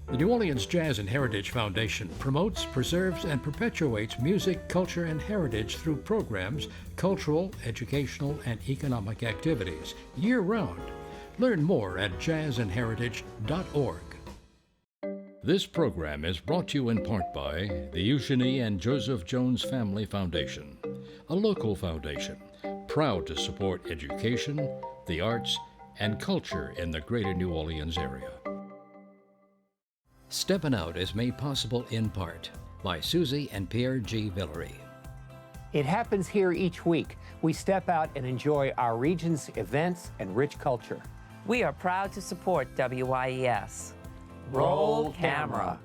The New Orleans Jazz and Heritage Foundation promotes, preserves, and perpetuates music, culture, and heritage through programs, cultural, educational, and economic activities year-round. Learn more at jazzandheritage.org. This program is brought to you in part by the Eugenie and Joseph Jones Family Foundation, a local foundation proud to support education, the arts, and culture in the greater New Orleans area. Steppin Out is made possible in part by Susie and Pierre G. Villery. It happens here each week. We step out and enjoy our region's events and rich culture. We are proud to support WYES. Roll camera.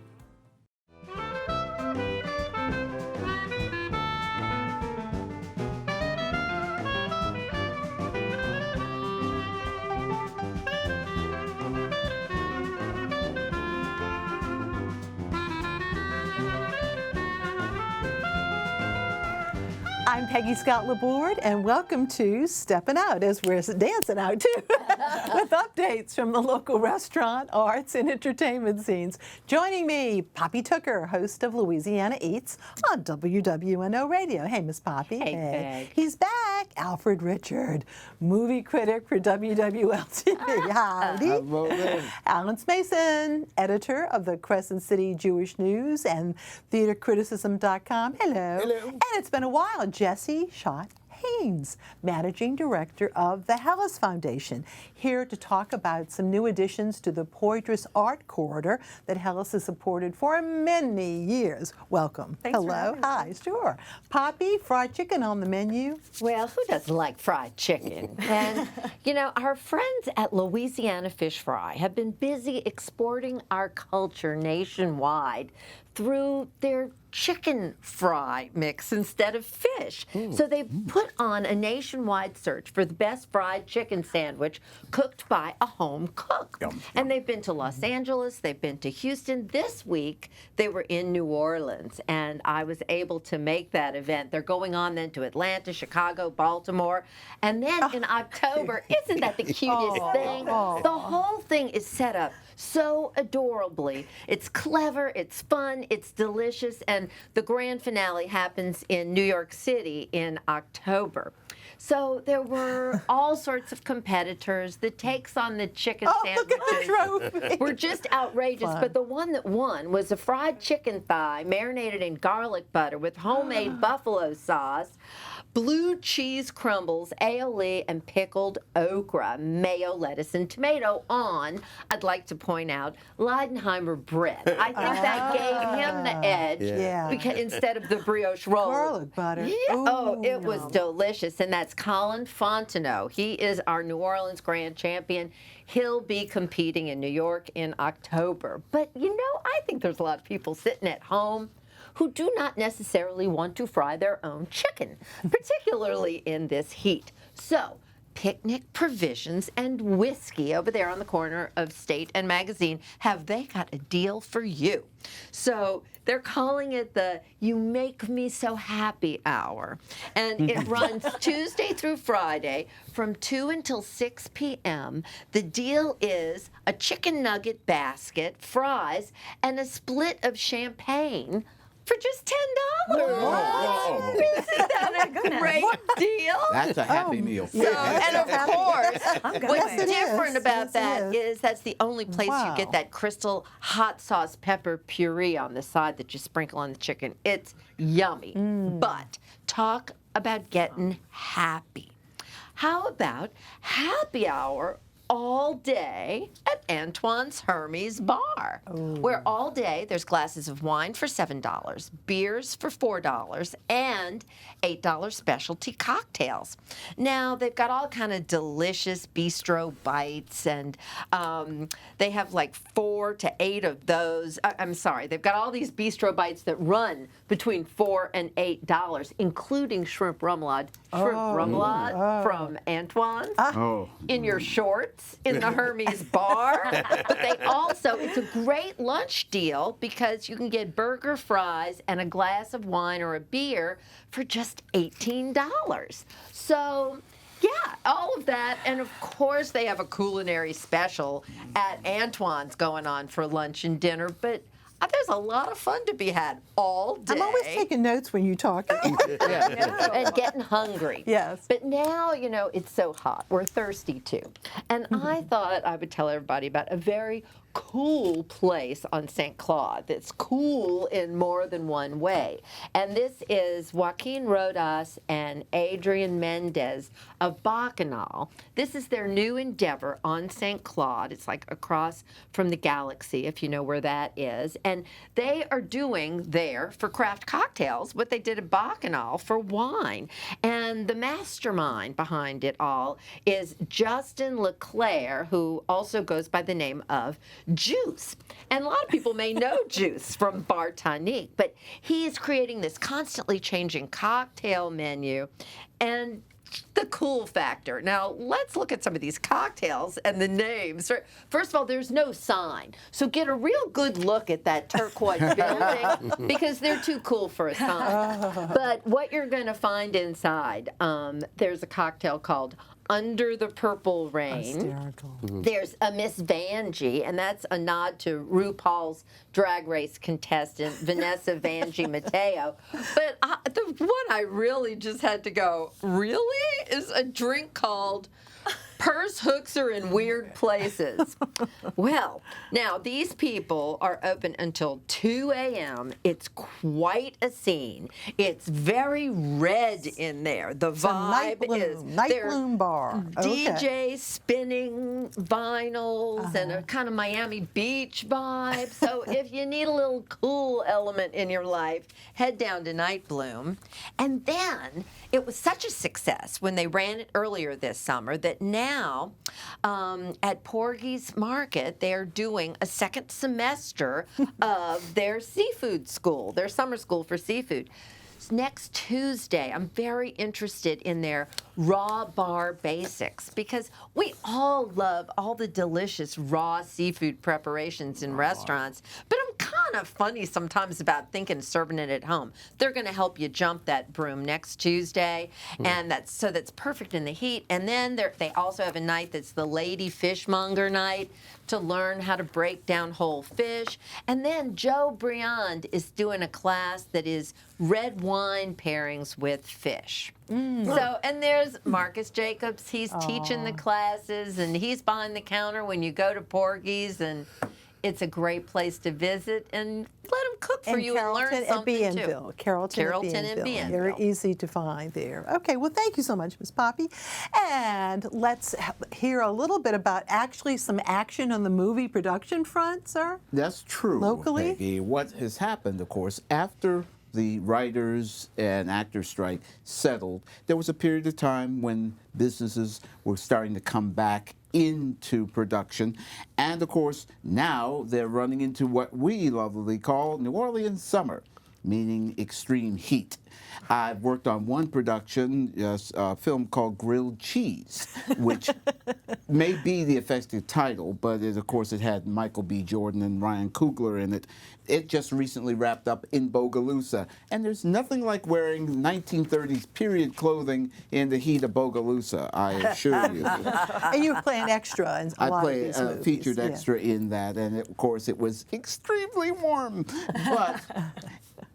I'm Peggy Scott Laborde, and welcome to Steppin Out, as we're dancing out too, with updates from the local restaurant, arts, and entertainment scenes. Joining me, Poppy Tooker, host of Louisiana Eats on WWNO Radio. Hey, Miss Poppy. Hey. He's back. Alfred Richard, movie critic for WWL-TV. Howdy. Alan Smason, editor of the Crescent City Jewish News and theatercriticism.com. Hello. Hello. And it's been a while. Jessie Schott Haynes, managing director of the Helis Foundation, here to talk about some new additions to the Poydras Art Corridor that Helis has supported for many years. Welcome. Thanks Hello. for having me. Hi. Sure. Poppy, fried chicken on the menu. Well, who doesn't like fried chicken? And, you know, our friends at Louisiana Fish Fry have been busy exporting our culture nationwide through their chicken fry mix instead of fish. So they put on a nationwide search for the best fried chicken sandwich cooked by a home cook. And they've been to Los Angeles, they've been to Houston. This week, they were in New Orleans, and I was able to make that event. They're going on then to Atlanta, Chicago, Baltimore, and then in October, isn't that the cutest thing? The whole thing is set up so adorably. It's clever, it's fun, it's delicious, and the grand finale happens in New York City in October. So there were all sorts of competitors. The takes on the chicken sandwiches were just outrageous. But the one that won was a fried chicken thigh marinated in garlic butter with homemade buffalo sauce, blue cheese crumbles, aioli, and pickled okra, mayo, lettuce, and tomato on, I'd like to point out, Leidenheimer bread. I think that gave him the edge because, instead of the brioche roll. Garlic butter. Yeah. It was delicious. And that's Colin Fontenot. He is our New Orleans grand champion. He'll be competing in New York in October. But, you know, I think there's a lot of people sitting at home who do not necessarily want to fry their own chicken, particularly in this heat. So, Picnic Provisions and Whiskey over there on the corner of State and Magazine, have they got a deal for you? So they're calling it the You Make Me So Happy Hour. And it runs Tuesday through Friday from 2 until 6 p.m. The deal is a chicken nugget basket, fries, and a split of champagne for just $10. Isn't that a great deal? That's a happy meal. So, and of course, what's different about that is that's the only place you get that crystal hot sauce pepper puree on the side that you sprinkle on the chicken. It's yummy. But talk about getting happy. How about happy hour all day at Antoine's Hermes Bar, where all day there's glasses of wine for $7, beers for $4, and $8 specialty cocktails. Now, they've got all kind of delicious bistro bites, and they have like 4 to 8 of those. I'm sorry, they've got all these bistro bites that run between $4 and $8, including shrimp remoulade. From Antoine's in your shorts in the Hermes Bar. But they also, it's a great lunch deal because you can get burger, fries, and a glass of wine or a beer for just $18. So Yeah, all of that. And of course, they have a culinary special at Antoine's going on for lunch and dinner. But there's a lot of fun to be had all day. I'm always taking notes when you talk. And getting hungry. Yes. But now, you know, it's so hot. We're thirsty too. And I thought I would tell everybody about a very cool place on St. Claude that's cool in more than one way. And this is Joaquin Rodas and Adrian Mendez of Bacchanal. This is their new endeavor on St. Claude. It's like across from the Galaxy, if you know where that is. And they are doing there for craft cocktails what they did at Bacchanal for wine. And the mastermind behind it all is Justin LeClaire, who also goes by the name of Juice. And a lot of people may know Juice from Bartonique, but he's creating this constantly changing cocktail menu and the cool factor. Now, let's look at some of these cocktails and the names. First of all, there's no sign. So get a real good look at that turquoise building because they're too cool for a sign. But what you're going to find inside, there's a cocktail called Under the Purple Rain. Hysterical. There's a Miss Vanjie, and that's a nod to RuPaul's Drag Race contestant, Vanessa Vanjie Mateo. But the one I really just had to go, really? Is a drink called Purse Hooks Are in Weird Places. Well, now these people are open until 2 a.m. It's quite a scene. It's very red in there. The vibe is Night Bloom Bar. DJ spinning vinyls and a kind of Miami Beach vibe. So if you need a little cool element in your life, head down to Night Bloom. And then it was such a success when they ran it earlier this summer that now at Porgy's Market, they're doing a second semester of their seafood school, their summer school for seafood. Next Tuesday, I'm very interested in their raw bar basics because we all love all the delicious raw seafood preparations in restaurants, but I'm kind of funny sometimes about thinking of serving it at home. They're going to help you jump that broom next Tuesday, and that's perfect in the heat. And then they also have a night that's the Lady Fishmonger night to learn how to break down whole fish. And then Joe Briand is doing a class that is red wine pairings with fish. So, and there's Marcus Jacobs. He's teaching the classes, and he's behind the counter when you go to Porgy's, and it's a great place to visit and let him cook for you and learn something too. Carrollton and Bienville. Very easy to find there. Okay, well, thank you so much, Ms. Poppy. And let's hear a little bit about actually some action on the movie production front, sir. That's true, Locally? Peggy. What has happened, of course, after the writers and actors strike settled, there was a period of time when businesses were starting to come back into production. And of course, now they're running into what we lovingly call New Orleans summer, meaning extreme heat. I've worked on one production, a film called Grilled Cheese, which may be the effective title, but of course it had Michael B. Jordan and Ryan Coogler in it. It just recently wrapped up in Bogalusa, and there's nothing like wearing 1930s period clothing in the heat of Bogalusa, I assure you. And you were playing extra in a lot of these movies. I featured extra in that, and of course it was extremely warm. But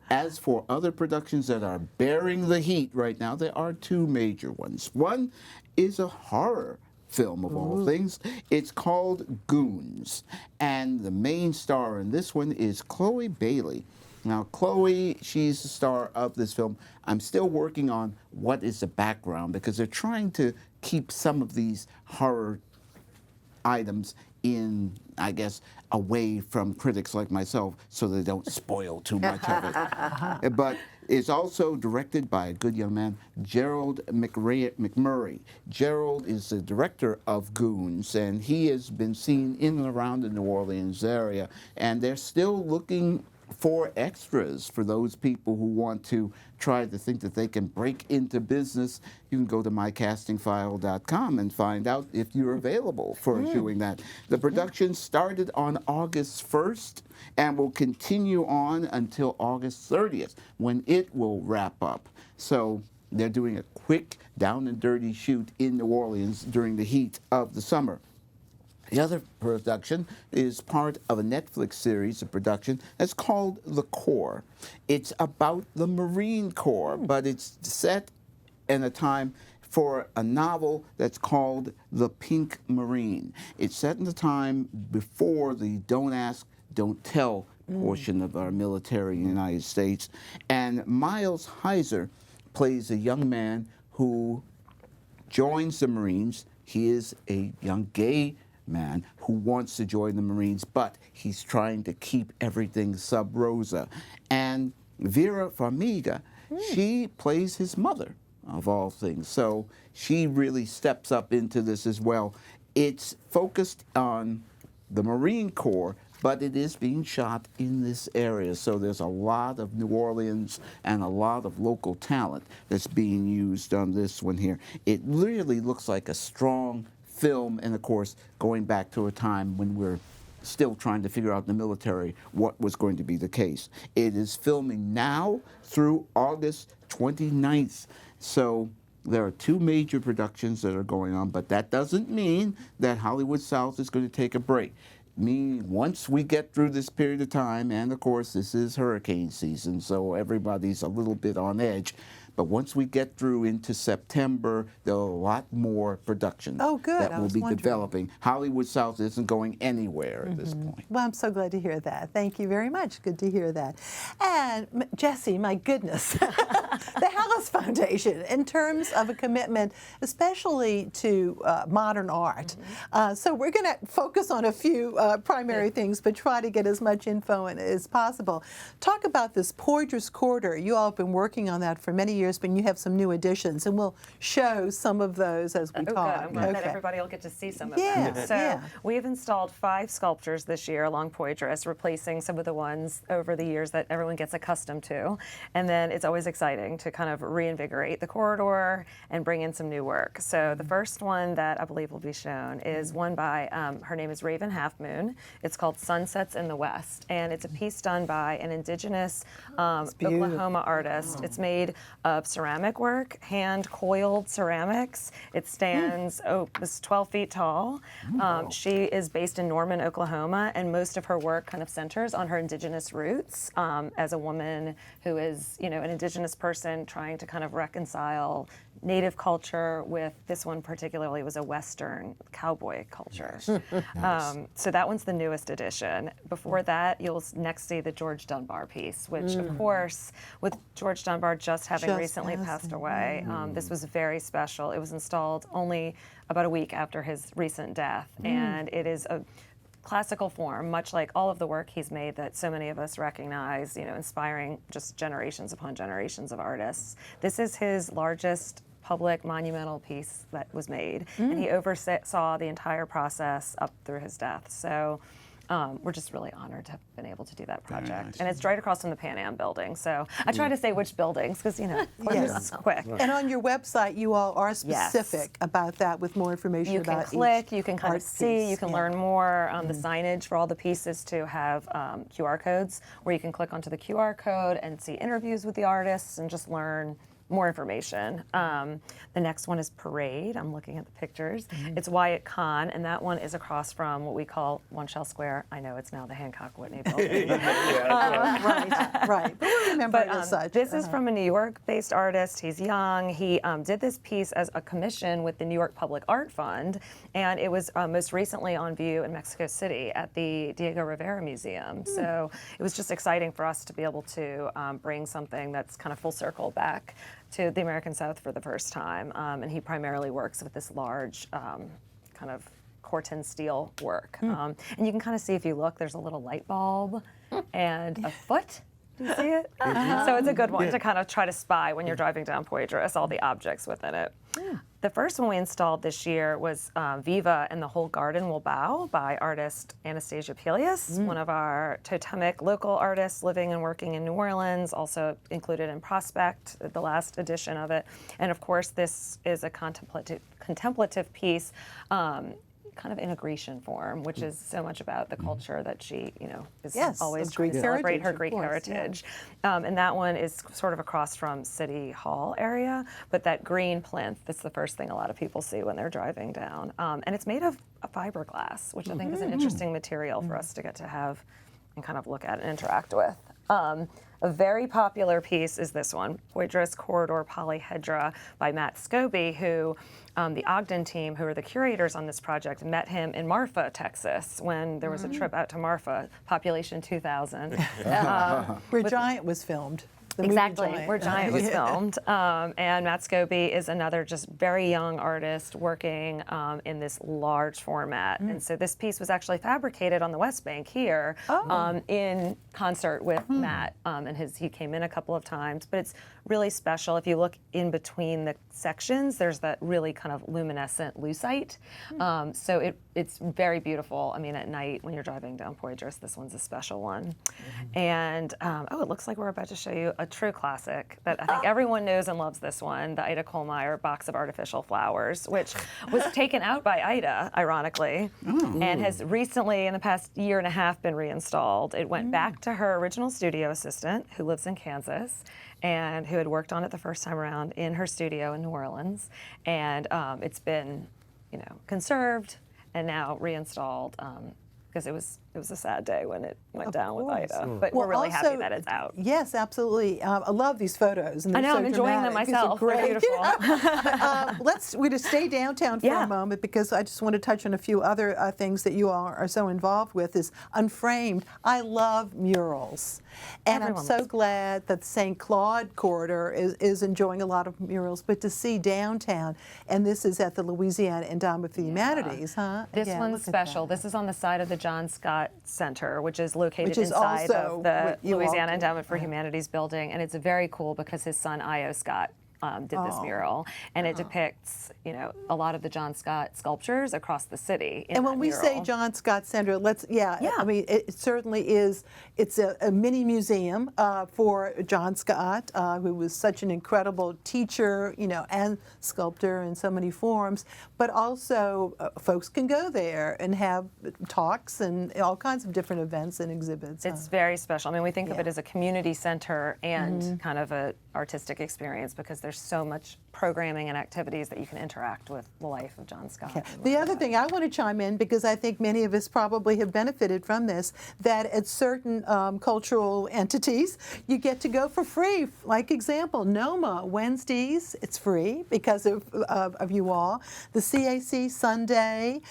as for other productions that are bearing the heat right now, there are two major ones. One is a horror film of all things. It's called Goons, and the main star in this one is Chloe Bailey. Now, Chloe, she's the star of this film. I'm still working on what is the background because they're trying to keep some of these horror items in, I guess, away from critics like myself so they don't spoil too much of it. But it's also directed by a good young man, Gerald McMurray. Gerald is the director of Goons, and he has been seen in and around the New Orleans area, and they're still looking for extras for those people who want to try to think that they can break into business. You can go to mycastingfile.com and find out if you're available for doing that. The production started on August 1st and will continue on until August 30th when it will wrap up. So they're doing a quick down and dirty shoot in New Orleans during the heat of the summer. The other production is part of a Netflix series of production that's called The Corps. It's about the Marine Corps, but it's set in a time for a novel that's called The Pink Marine. It's set in the time before the Don't Ask, Don't Tell portion of our military in the United States. And Miles Heiser plays a young man who joins the Marines. He is a young gay man who wants to join the Marines, but he's trying to keep everything sub rosa. And Vera Farmiga, she plays his mother, of all things. So she really steps up into this as well. It's focused on the Marine Corps, but it is being shot in this area. So there's a lot of New Orleans and a lot of local talent that's being used on this one here. It really looks like a strong film, and of course, going back to a time when we're still trying to figure out in the military what was going to be the case. It is filming now through August 29th. So there are two major productions that are going on, but that doesn't mean that Hollywood South is going to take a break. Once we get through this period of time, and of course this is hurricane season, so everybody's a little bit on edge, but once we get through into September, there are a lot more productions that will be developing. Hollywood South isn't going anywhere at this point. Well, I'm so glad to hear that. Thank you very much. Good to hear that. And Jessie, my goodness, the Helis Foundation, in terms of a commitment, especially to modern art. So we're going to focus on a few primary things, but try to get as much info as possible. Talk about this Poydras Corridor. You all have been working on that for many years, but you have some new additions, and we'll show some of those as we talk. Good. I'm glad that everybody will get to see some of them. So we've installed 5 sculptures this year along Poydras, replacing some of the ones over the years that everyone gets accustomed to. And then it's always exciting to kind of reinvigorate the corridor and bring in some new work. So the first one that I believe will be shown is one by, her name is Raven Half Moon. It's called Sunsets in the West, and it's a piece done by an indigenous Oklahoma artist. It's made of ceramic work, hand-coiled ceramics. It stands, it's 12 feet tall. She is based in Norman, Oklahoma, and most of her work kind of centers on her indigenous roots as a woman who is, an indigenous person trying to kind of reconcile Native culture with, this one particularly was a Western cowboy culture. So that one's the newest edition. Before that, you'll next see the George Dunbar piece, which of course, with George Dunbar just having recently passed away, this was very special. It was installed only about a week after his recent death, and it is a classical form, much like all of the work he's made that so many of us recognize, inspiring just generations upon generations of artists. This is his largest public monumental piece that was made, and he oversaw the entire process up through his death. So we're just really honored to have been able to do that project. Nice. And it's right across from the Pan Am building. So I try to say which buildings because, this is quick. And on your website, you all are specific about that with more information about each. You can click, you can kind of see, you can learn more. The signage for all the pieces to have QR codes where you can click onto the QR code and see interviews with the artists and just learn more information. The next one is Parade. I'm looking at the pictures. It's Wyatt Kahn, and that one is across from what we call One Shell Square. I know it's now the Hancock Whitney building. Right. But we remember it as such. This is from a New York-based artist. He's young. He did this piece as a commission with the New York Public Art Fund, and it was most recently on view in Mexico City at the Diego Rivera Museum. So it was just exciting for us to be able to bring something that's kind of full circle back to the American South for the first time. And he primarily works with this large kind of Corten steel work. And you can kind of see, if you look, there's a little light bulb and a foot. Do you see it? So it's a good one to kind of try to spy when you're driving down Poydras, all the objects within it. The first one we installed this year was Viva and the Whole Garden Will Bow by artist Anastasia Pelias, one of our totemic local artists living and working in New Orleans, also included in Prospect, the last edition of it. And of course, this is a contemplative piece kind of in a Grecian form, which is so much about the culture that she, is Yes, always of trying to Greek celebrate her heritage, of Greek course, heritage. And that one is sort of across from City Hall area, but that green plinth, that's the first thing a lot of people see when they're driving down. And it's made of fiberglass, which I think is an interesting material for us to get to have and kind of look at and interact with. A very popular piece is this one, Poydras Corridor Polyhedra by Matt Scobie, who the Ogden team, who are the curators on this project, met him in Marfa, Texas, when there was a trip out to Marfa, population 2000. Where Giant was filmed. The movie Exactly, Giant. where Giant was filmed. And Matt Scobie is another just very young artist working in this large format. And so this piece was actually fabricated on the West Bank here in concert with Matt. And he came in a couple of times, but it's really special. If you look in between the sections, there's that really kind of luminescent lucite. So it's very beautiful. I mean, at night when you're driving down Poydras, this one's a special one. And it looks like we're about to show you a true classic that I think everyone knows and loves this one, the Ida Kohlmeyer Box of Artificial Flowers, which was taken out by Ida, ironically, and has recently, in the past year and a half, been reinstalled. It went back to her original studio assistant, who lives in Kansas, and who had worked on it the first time around in her studio in New Orleans. And it's been, conserved and now reinstalled because it was a sad day when it went down with Ida. But we're really happy that it's out. Yes, absolutely. I love these photos. And I know, so I'm enjoying them dramatic. myself. These are They're great. beautiful. We're to stay downtown for a moment because I just want to touch on a few other things that you all are so involved with. Is Unframed. I love murals. And I'm so glad that the St. Claude Corridor is enjoying a lot of murals, but to see downtown, and this is at the Louisiana Endowment for the Humanities, huh? This Yeah, one's look at special. that. This is on the side of the John Scott Center, which is located is inside also of the what you all Louisiana do. Endowment for Humanities building. And it's very cool because his son, Io Scott, did this mural. And it depicts, a lot of the John Scott sculptures across the city. And when we say John Scott Center, I mean, it certainly is, it's a mini museum for John Scott, who was such an incredible teacher, and sculptor in so many forms, but also folks can go there and have talks and all kinds of different events and exhibits. It's very special. I mean, we think of it as a community center and kind of an artistic experience because there's so much programming and activities that you can interact with the life of John Scott. Okay. The other thing I want to chime in, because I think many of us probably have benefited from this, that at certain cultural entities, you get to go for free. Like example, NOMA, Wednesdays, it's free because of you all. The CAC Sunday,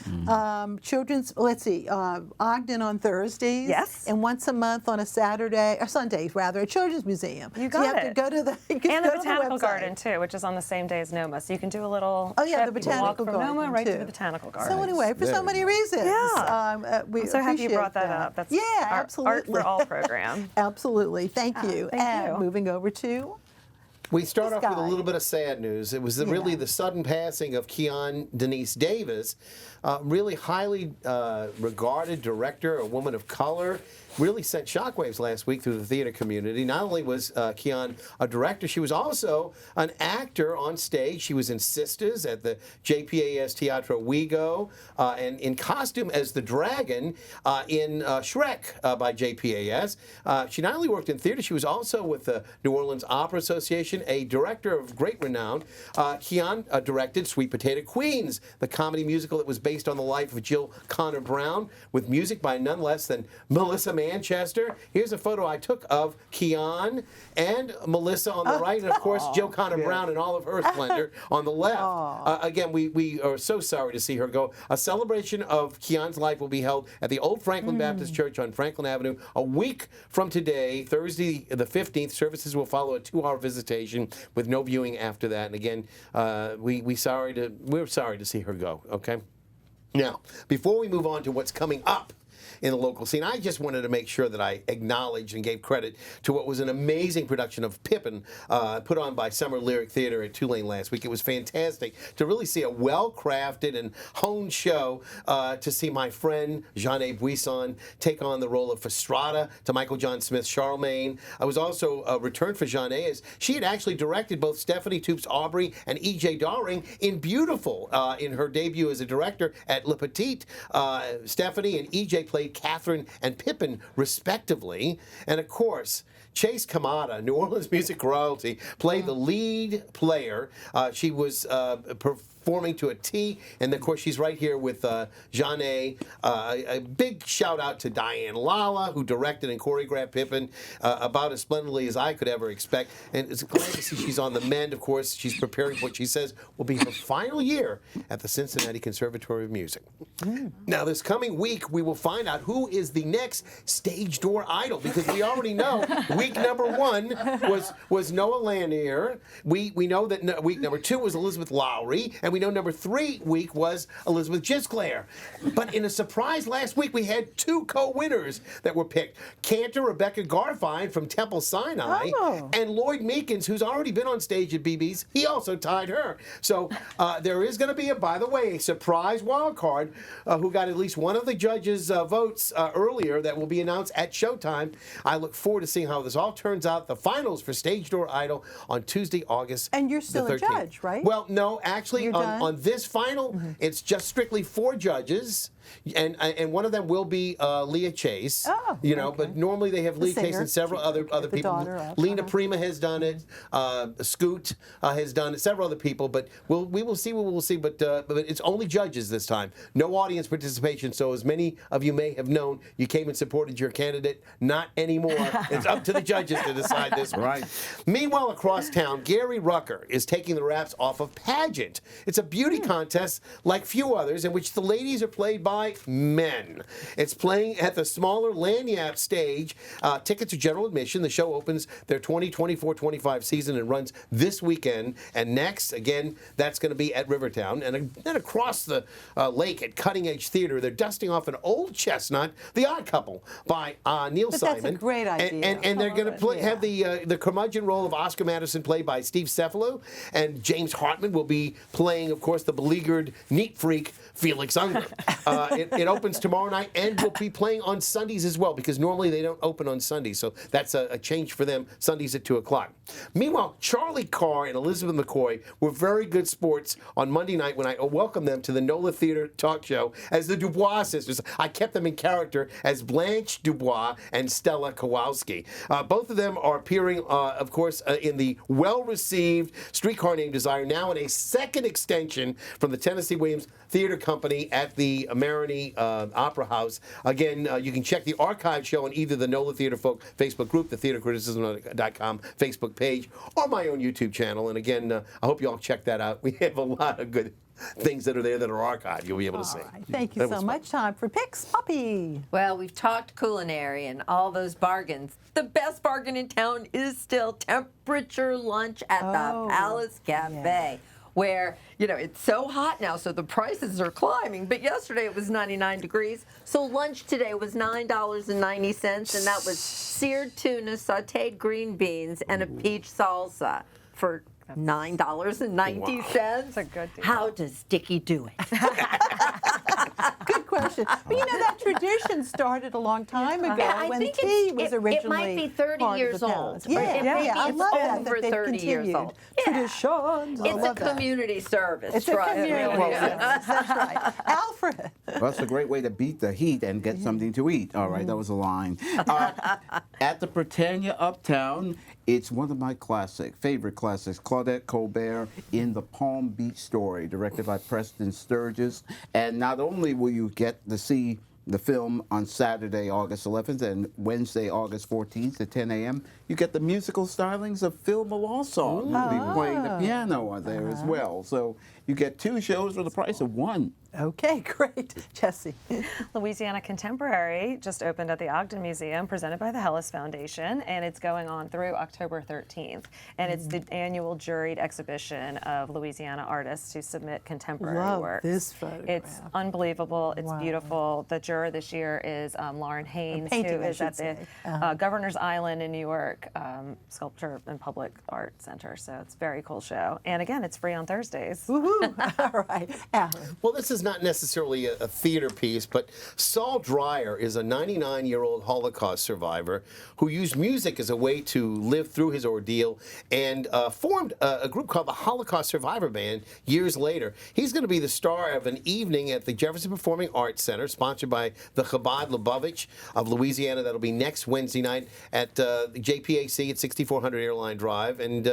children's, Ogden on Thursdays. Yes. And once a month on a Saturday, or Sundays rather, a children's museum. You got so you have to go to the and the go to Botanical website. Garden too, which is on the same day as NOMA. So you can do a little Oh yeah, trip. the You can walk Botanical from Garden NOMA right too. to the Botanical Garden. So anyway, for so many reasons, we I'm so happy you appreciate brought that up. That's our absolutely. Art for All program. Absolutely, thank you. thank and you. moving over to We start This off with a guy. little bit of sad news. It was really the sudden passing of Keon Denise Davis, really highly regarded director, a woman of color. Really sent shockwaves last week through the theater community. Not only was Keon a director, she was also an actor on stage. She was in Sisters at the JPAS Teatro Ouigo and in costume as the dragon in Shrek by JPAS. She not only worked in theater, she was also with the New Orleans Opera Association, a director of great renown. Keon directed Sweet Potato Queens, the comedy musical that was based on the life of Jill Connor Brown, with music by none less than Melissa Manchester. Here's a photo I took of Keon and Melissa on the right, and of course Jill Connor Brown in all of her splendor on the left. Again, we are so sorry to see her go. A celebration of Keon's life will be held at the Old Franklin Baptist Church on Franklin Avenue a week from today, Thursday the 15th. Services will follow a 2-hour visitation with no viewing after that. And again, we're sorry to see her go. Okay. Now, before we move on to what's coming up in the local scene. I just wanted to make sure that I acknowledged and gave credit to what was an amazing production of Pippin, put on by Summer Lyric Theater at Tulane last week. It was fantastic to really see a well-crafted and honed show, to see my friend Jeanne Buisson take on the role of Fastrada to Michael John Smith's Charlemagne. I was also a return for Jeanne, as she had actually directed both Stephanie Toop's Aubrey and E.J. Daring in Beautiful in her debut as a director at Le Petit. Stephanie and E.J. played Catherine and Pippin, respectively. And of course, Chase Kamada, New Orleans music royalty, played the lead player. She was performing to a T, and of course she's right here with Jeanne. A big shout out to Diane Lala, who directed and choreographed Pippin about as splendidly as I could ever expect. And it's glad to see she's on the mend. Of course, she's preparing for what she says will be her final year at the Cincinnati Conservatory of Music. Now, this coming week, we will find out who is the next stage door idol, because we already know week number 1 was Noah Lanier. We know that week number 2 was Elizabeth Lowry, and we know number 3 week was Elizabeth Gisclair. But in a surprise last week, we had 2 co-winners that were picked. Cantor Rebecca Garfine from Temple Sinai, and Lloyd Meekins, who's already been on stage at BB's. He also tied her. So there is going to be, by the way, a surprise wild card who got at least one of the judges' votes earlier that will be announced at showtime. I look forward to seeing how this all turns out. The finals for Stage Door Idol on Tuesday, August And you're still the 13th. a judge, right? Well, no, actually, You're done? on this final, it's just strictly 4 judges. And one of them will be Leah Chase, but normally they have Leah Chase singer. and several other The people. daughter of, Lena Prima has done it. Scoot has done it. Several other people, but we will see what we will see. But it's only judges this time. No audience participation. So as many of you may have known, you came and supported your candidate. Not anymore. It's up to the judges to decide this one. Right. Meanwhile, across town, Gary Rucker is taking the wraps off of Pageant. It's a beauty contest like few others, in which the ladies are played by men. It's playing at the smaller Lanyap stage. Tickets are general admission. The show opens their 2024-25 season and runs this weekend. And next, again, that's going to be at Rivertown. And then across the lake at Cutting Edge Theater, they're dusting off an old chestnut, The Odd Couple, by Neil Simon. That's a great idea. And they're going to have the curmudgeon role of Oscar Madison played by Steve Cefalu. And James Hartman will be playing, of course, the beleaguered neat freak Felix Unger. It opens tomorrow night and will be playing on Sundays as well, because normally they don't open on Sundays. So that's a change for them. Sundays at 2 o'clock. Meanwhile, Charlie Carr and Elizabeth McCoy were very good sports on Monday night when I welcomed them to the NOLA Theater talk show as the Dubois sisters. I kept them in character as Blanche Dubois and Stella Kowalski. Both of them are appearing, of course, in the well-received Streetcar Named Desire, now in a second extension from the Tennessee Williams Theater Company at the Marigny Opera House. Again, you can check the archive show on either the NOLA Theater Folk Facebook group, the theatercriticism.com Facebook page, or my own YouTube channel. And again, I hope you all check that out. We have a lot of good things that are there that are archived. You'll be able to see. Right. Thank you so much. Time for Picks, Poppy. Well, we've talked culinary and all those bargains. The best bargain in town is still temperature lunch at the Palace Cafe. Where, it's so hot now, so the prices are climbing. But yesterday it was 99 degrees. So lunch today was $9.90, and that was seared tuna, sautéed green beans, and a peach salsa for $9.90. That's a good deal. How does Dickie do it? Good question. But that tradition started a long time ago I when think tea was originally it might be 30 part years of the old. palace. Yeah, I it's love that over they've 30 years continued. old. Traditions. I It's a love that. community service. It's a trust me. community service. That's right. Alfred. Well, that's a great way to beat the heat and get something to eat. All right, that was a line. At the Britannia Uptown, it's one of my favorite classics, Claudette Colbert in The Palm Beach Story, directed by Preston Sturges. And not only will you get to see the film on Saturday, August 11th, and Wednesday, August 14th at 10 a.m., you get the musical stylings of Phil Malawson, who'll be playing the piano on there as well. So you get 2 shows for the price of 1. Okay, great. Jessie. Louisiana Contemporary just opened at the Ogden Museum, presented by the Helis Foundation, and it's going on through October 13th. And it's the annual juried exhibition of Louisiana artists who submit contemporary Love works. this photograph. It's unbelievable. It's beautiful. The juror this year is Lauren Haynes, who is at the Governor's Island in New York Sculpture and Public Art Center. So it's a very cool show. And again, it's free on Thursdays. Woohoo! All right, Alan. Well, this is not necessarily a theater piece, but Saul Dreyer is a 99-year-old Holocaust survivor who used music as a way to live through his ordeal and formed a group called the Holocaust Survivor Band years later. He's going to be the star of an evening at the Jefferson Performing Arts Center, sponsored by the Chabad Lubavitch of Louisiana. That'll be next Wednesday night at the JPAC at 6400 Airline Drive. And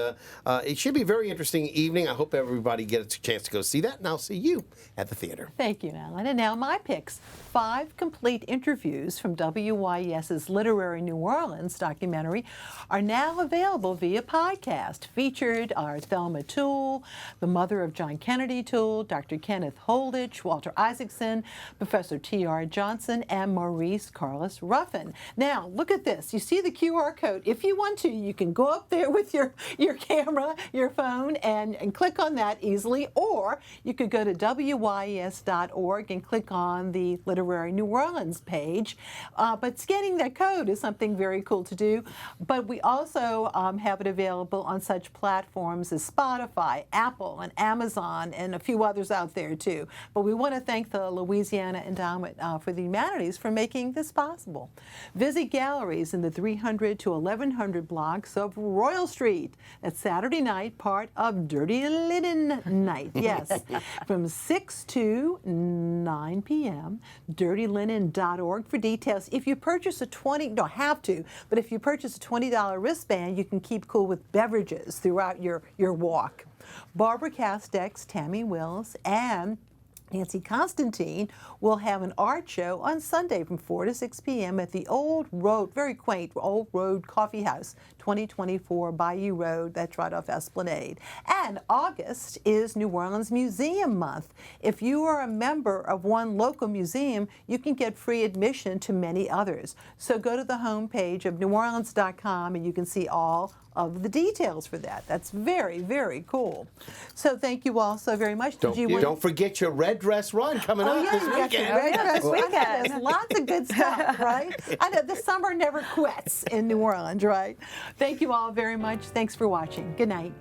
it should be a very interesting evening. I hope everybody gets a chance to go see that, and I'll see you at the theater. Thank you, Alan. And now my picks. 5 complete interviews from WYES's Literary New Orleans documentary are now available via podcast. Featured are Thelma Toole, the mother of John Kennedy Toole, Dr. Kenneth Holditch, Walter Isaacson, Professor T.R. Johnson, and Maurice Carlos Ruffin. Now, look at this. You see the QR code. If you want to, you can go up there with your camera, your phone, and click on that easily, or you could go to WYES.org and click on the Literary New Orleans page. But scanning that code is something very cool to do. But we also have it available on such platforms as Spotify, Apple, and Amazon, and a few others out there too. But we want to thank the Louisiana Endowment for the Humanities for making this possible. Visit galleries in the 300 to 1100 blocks of Royal Street. That's Saturday night, part of Dirty Linen Night. Yes, from 6 to 9 p.m. DirtyLinen.org for details. If you purchase a but if you purchase a $20 wristband, you can keep cool with beverages throughout your walk. Barbara Castex, Tammy Wills, and Nancy Constantine will have an art show on Sunday from 4 to 6 p.m. at the Old Road, very quaint Old Road Coffee House, 2024 Bayou Road. That's right off Esplanade. And August is New Orleans Museum Month. If you are a member of one local museum, you can get free admission to many others. So go to the homepage of neworleans.com and you can see all of the details for that. That's very, very cool. So thank you all so very much. Don't forget your red dress run coming up this weekend. Red dress weekend. There's lots of good stuff, right? I know the summer never quits in New Orleans, right? Thank you all very much. Thanks for watching. Good night.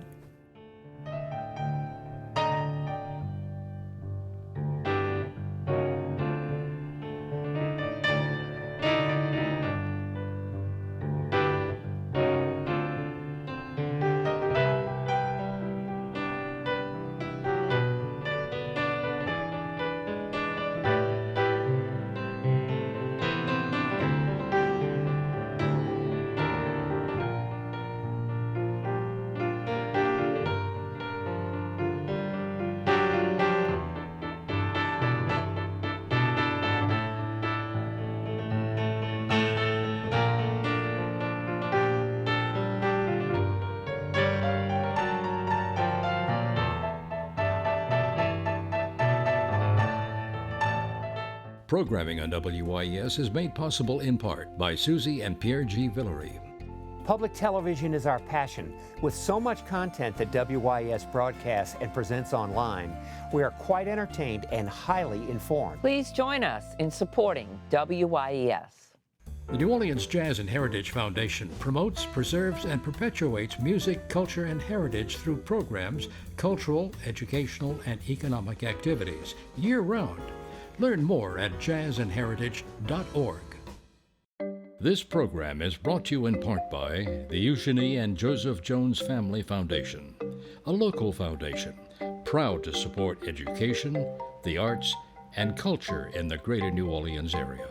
Programming on WYES is made possible in part by Susie and Pierre G. Villery. Public television is our passion. With so much content that WYES broadcasts and presents online, we are quite entertained and highly informed. Please join us in supporting WYES. The New Orleans Jazz and Heritage Foundation promotes, preserves, and perpetuates music, culture, and heritage through programs, cultural, educational, and economic activities year-round. Learn more at jazzandheritage.org. This program is brought to you in part by the Eugenie and Joseph Jones Family Foundation, a local foundation proud to support education, the arts, and culture in the greater New Orleans area.